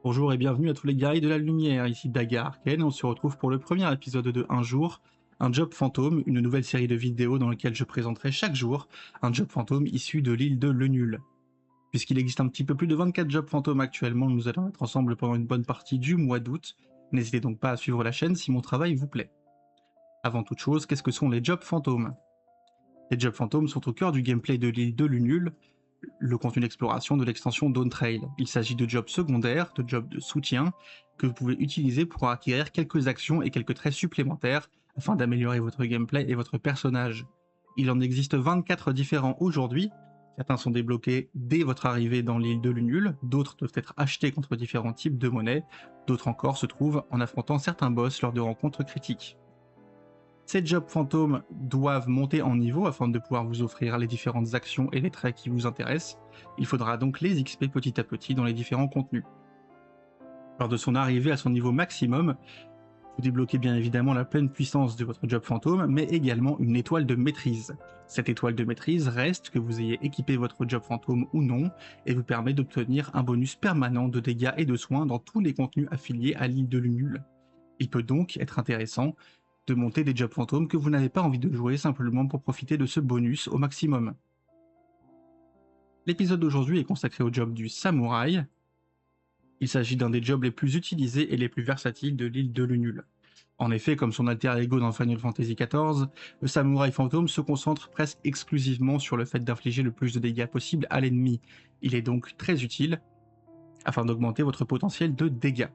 Bonjour et bienvenue à tous les guerriers de la lumière, ici Daga Arken, on se retrouve pour le premier épisode de Un jour, un job fantôme, une nouvelle série de vidéos dans laquelle je présenterai chaque jour un job fantôme issu de l'île de Le Nul. Puisqu'il existe un petit peu plus de 24 jobs fantômes actuellement, nous allons être ensemble pendant une bonne partie du mois d'août, n'hésitez donc pas à suivre la chaîne si mon travail vous plaît. Avant toute chose, qu'est-ce que sont les jobs fantômes? Les jobs fantômes sont au cœur du gameplay de l'île de Lunul, le contenu d'exploration de l'extension Dawn Trail. Il s'agit de jobs secondaires, de jobs de soutien, que vous pouvez utiliser pour acquérir quelques actions et quelques traits supplémentaires afin d'améliorer votre gameplay et votre personnage. Il en existe 24 différents aujourd'hui. Certains sont débloqués dès votre arrivée dans l'île de Lunul, d'autres doivent être achetés contre différents types de monnaies, d'autres encore se trouvent en affrontant certains boss lors de rencontres critiques. Ces jobs fantômes doivent monter en niveau afin de pouvoir vous offrir les différentes actions et les traits qui vous intéressent. Il faudra donc les XP petit à petit dans les différents contenus. Lors de son arrivée à son niveau maximum, vous débloquez bien évidemment la pleine puissance de votre job fantôme, mais également une étoile de maîtrise. Cette étoile de maîtrise reste que vous ayez équipé votre job fantôme ou non, et vous permet d'obtenir un bonus permanent de dégâts et de soins dans tous les contenus affiliés à l'île de Lunul. Il peut donc être intéressant de monter des jobs fantômes que vous n'avez pas envie de jouer simplement pour profiter de ce bonus au maximum. L'épisode d'aujourd'hui est consacré au job du samouraï. Il s'agit d'un des jobs les plus utilisés et les plus versatiles de l'île de Lunul. En effet, comme son alter ego dans Final Fantasy XIV, le samouraï fantôme se concentre presque exclusivement sur le fait d'infliger le plus de dégâts possible à l'ennemi. Il est donc très utile afin d'augmenter votre potentiel de dégâts.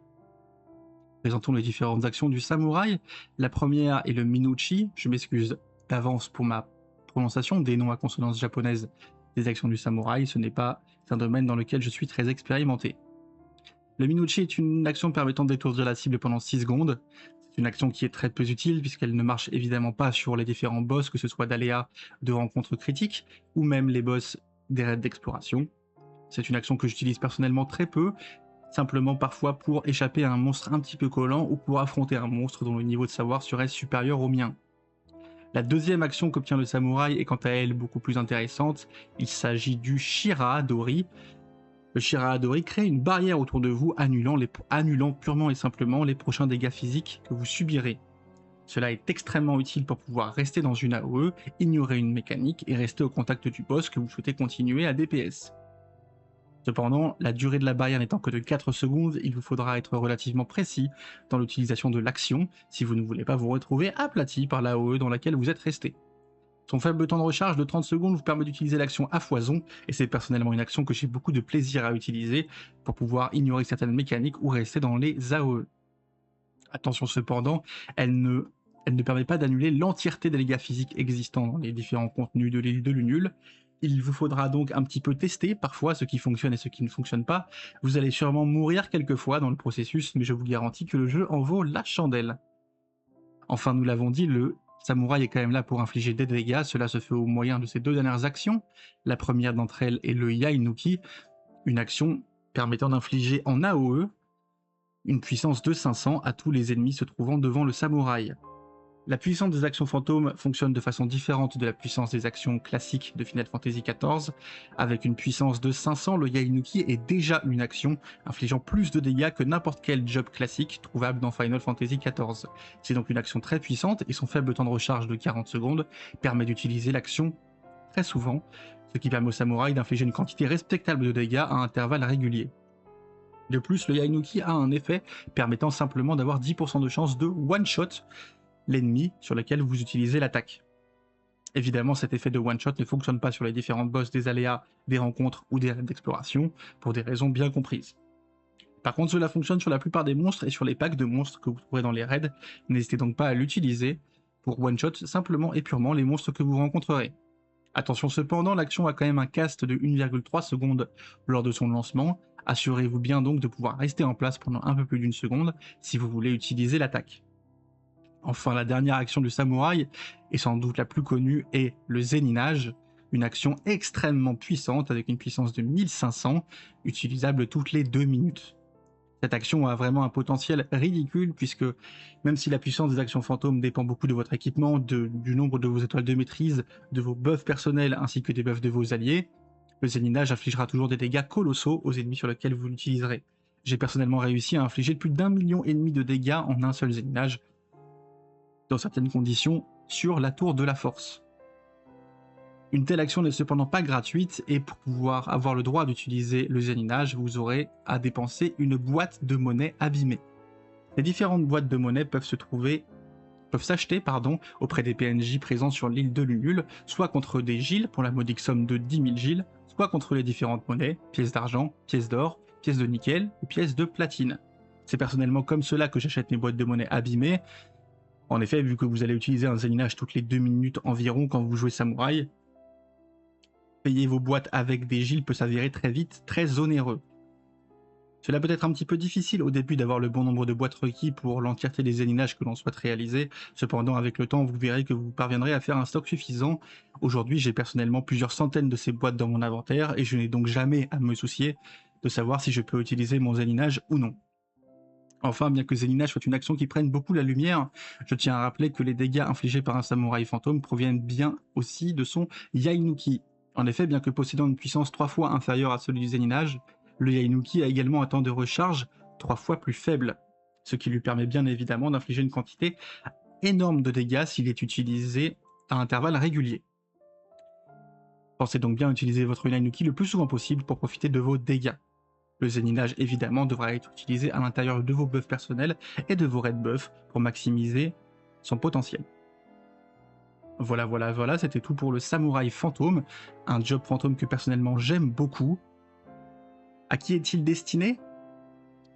Présentons les différentes actions du samouraï. La première est le Minuchi. Je m'excuse d'avance pour ma prononciation des noms à consonance japonaise des actions du samouraï. Ce n'est pas un domaine dans lequel je suis très expérimenté. Le Minuchi est une action permettant d'étourdir la cible pendant 6 secondes. C'est une action qui est très peu utile puisqu'elle ne marche évidemment pas sur les différents boss, que ce soit d'aléas, de rencontres critiques, ou même les boss des raids d'exploration. C'est une action que j'utilise personnellement très peu, simplement parfois pour échapper à un monstre un petit peu collant ou pour affronter un monstre dont le niveau de savoir serait supérieur au mien. La deuxième action qu'obtient le samouraï est quant à elle beaucoup plus intéressante, il s'agit du Shira Dori. Le Shira Dori crée une barrière autour de vous annulant purement et simplement les prochains dégâts physiques que vous subirez. Cela est extrêmement utile pour pouvoir rester dans une AOE, ignorer une mécanique et rester au contact du boss que vous souhaitez continuer à DPS. Cependant, la durée de la barrière n'étant que de 4 secondes, il vous faudra être relativement précis dans l'utilisation de l'action si vous ne voulez pas vous retrouver aplati par l'AOE dans laquelle vous êtes resté. Son faible temps de recharge de 30 secondes vous permet d'utiliser l'action à foison, et c'est personnellement une action que j'ai beaucoup de plaisir à utiliser pour pouvoir ignorer certaines mécaniques ou rester dans les AOE. Attention cependant, elle ne permet pas d'annuler l'entièreté des dégâts physiques existants dans les différents contenus de l'île de Lunul. Il vous faudra donc un petit peu tester parfois ce qui fonctionne et ce qui ne fonctionne pas. Vous allez sûrement mourir quelques fois dans le processus, mais je vous garantis que le jeu en vaut la chandelle. Enfin, nous l'avons dit, le samouraï est quand même là pour infliger des dégâts, cela se fait au moyen de ses deux dernières actions. La première d'entre elles est le Yainuki, une action permettant d'infliger en AOE une puissance de 500 à tous les ennemis se trouvant devant le samouraï. La puissance des actions fantômes fonctionne de façon différente de la puissance des actions classiques de Final Fantasy XIV. Avec une puissance de 500, le Yainuki est déjà une action infligeant plus de dégâts que n'importe quel job classique trouvable dans Final Fantasy XIV. C'est donc une action très puissante et son faible temps de recharge de 40 secondes permet d'utiliser l'action très souvent, ce qui permet au samouraï d'infliger une quantité respectable de dégâts à intervalles réguliers. De plus, le Yainuki a un effet permettant simplement d'avoir 10% de chance de one-shot l'ennemi sur lequel vous utilisez l'attaque. Évidemment, cet effet de one-shot ne fonctionne pas sur les différentes boss des aléas, des rencontres ou des raids d'exploration, pour des raisons bien comprises. Par contre, cela fonctionne sur la plupart des monstres et sur les packs de monstres que vous trouverez dans les raids, n'hésitez donc pas à l'utiliser pour one-shot simplement et purement les monstres que vous rencontrerez. Attention cependant, l'action a quand même un cast de 1,3 secondes lors de son lancement, assurez-vous bien donc de pouvoir rester en place pendant un peu plus d'une seconde si vous voulez utiliser l'attaque. Enfin, la dernière action du samouraï, et sans doute la plus connue, est le Zeninage, une action extrêmement puissante avec une puissance de 1500, utilisable toutes les 2 minutes. Cette action a vraiment un potentiel ridicule puisque même si la puissance des actions fantômes dépend beaucoup de votre équipement, du nombre de vos étoiles de maîtrise, de vos buffs personnels ainsi que des buffs de vos alliés, le Zeninage infligera toujours des dégâts colossaux aux ennemis sur lesquels vous l'utiliserez. J'ai personnellement réussi à infliger plus d'1,5 million de dégâts en un seul zéninage, dans certaines conditions, sur la tour de la force. Une telle action n'est cependant pas gratuite, et pour pouvoir avoir le droit d'utiliser le zéninage, vous aurez à dépenser une boîte de monnaie abîmée. Les différentes boîtes de monnaie peuvent s'acheter auprès des PNJ présents sur l'île de Lunul, soit contre des giles pour la modique somme de 10 000 giles, soit contre les différentes monnaies, pièces d'argent, pièces d'or, pièces de nickel ou pièces de platine. C'est personnellement comme cela que j'achète mes boîtes de monnaie abîmées. En effet, vu que vous allez utiliser un zéninage toutes les 2 minutes environ quand vous jouez samouraï, payer vos boîtes avec des giles peut s'avérer très vite très onéreux. Cela peut être un petit peu difficile au début d'avoir le bon nombre de boîtes requis pour l'entièreté des zéninages que l'on souhaite réaliser, cependant avec le temps vous verrez que vous parviendrez à faire un stock suffisant. Aujourd'hui j'ai personnellement plusieurs centaines de ces boîtes dans mon inventaire et je n'ai donc jamais à me soucier de savoir si je peux utiliser mon zéninage ou non. Enfin, bien que zéninage soit une action qui prenne beaucoup la lumière, je tiens à rappeler que les dégâts infligés par un samouraï fantôme proviennent bien aussi de son Yainuki. En effet, bien que possédant une puissance 3 fois inférieure à celui du zéninage, le Yainuki a également un temps de recharge 3 fois plus faible, ce qui lui permet bien évidemment d'infliger une quantité énorme de dégâts s'il est utilisé à intervalles réguliers. Pensez donc bien à utiliser votre Yainuki le plus souvent possible pour profiter de vos dégâts. Le zéninage évidemment devra être utilisé à l'intérieur de vos buffs personnels et de vos red buffs pour maximiser son potentiel. Voilà, c'était tout pour le samouraï fantôme, un job fantôme que personnellement j'aime beaucoup. À qui est-il destiné?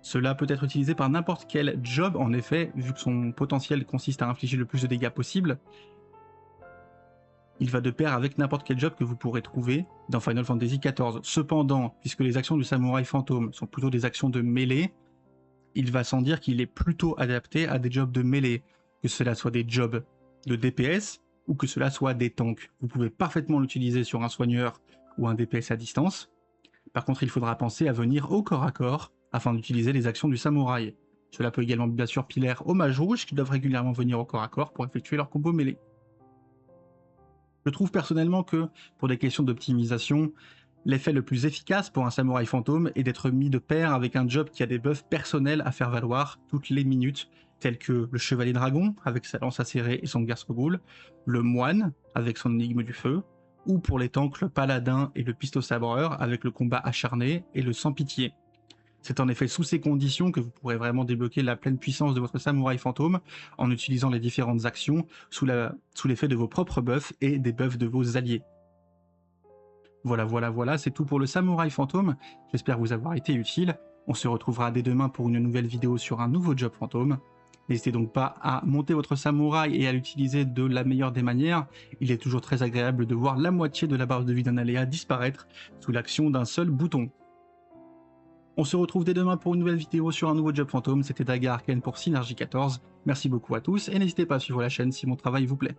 Cela peut être utilisé par n'importe quel job, en effet, vu que son potentiel consiste à infliger le plus de dégâts possible. Il va de pair avec n'importe quel job que vous pourrez trouver dans Final Fantasy XIV. Cependant, puisque les actions du samouraï fantôme sont plutôt des actions de mêlée, il va sans dire qu'il est plutôt adapté à des jobs de mêlée, que cela soit des jobs de DPS ou que cela soit des tanks. Vous pouvez parfaitement l'utiliser sur un soigneur ou un DPS à distance. Par contre, il faudra penser à venir au corps à corps afin d'utiliser les actions du samouraï. Cela peut également bien sûr pilaire aux mages rouges qui doivent régulièrement venir au corps à corps pour effectuer leur combo mêlée. Je trouve personnellement que, pour des questions d'optimisation, l'effet le plus efficace pour un samouraï fantôme est d'être mis de pair avec un job qui a des buffs personnels à faire valoir toutes les minutes, tels que le chevalier dragon avec sa lance acérée et son garce-boule, le moine avec son énigme du feu, ou pour les tanks le paladin et le pistosabreur avec le combat acharné et le sans pitié. C'est en effet sous ces conditions que vous pourrez vraiment débloquer la pleine puissance de votre samouraï fantôme en utilisant les différentes actions sous l'effet de vos propres buffs et des buffs de vos alliés. Voilà, c'est tout pour le samouraï fantôme, j'espère vous avoir été utile. On se retrouvera dès demain pour une nouvelle vidéo sur un nouveau job fantôme. N'hésitez donc pas à monter votre samouraï et à l'utiliser de la meilleure des manières. Il est toujours très agréable de voir la moitié de la barre de vie d'un aléa disparaître sous l'action d'un seul bouton. On se retrouve dès demain pour une nouvelle vidéo sur un nouveau job fantôme. C'était Daga Arcane pour Synergie 14. Merci beaucoup à tous et n'hésitez pas à suivre la chaîne si mon travail vous plaît.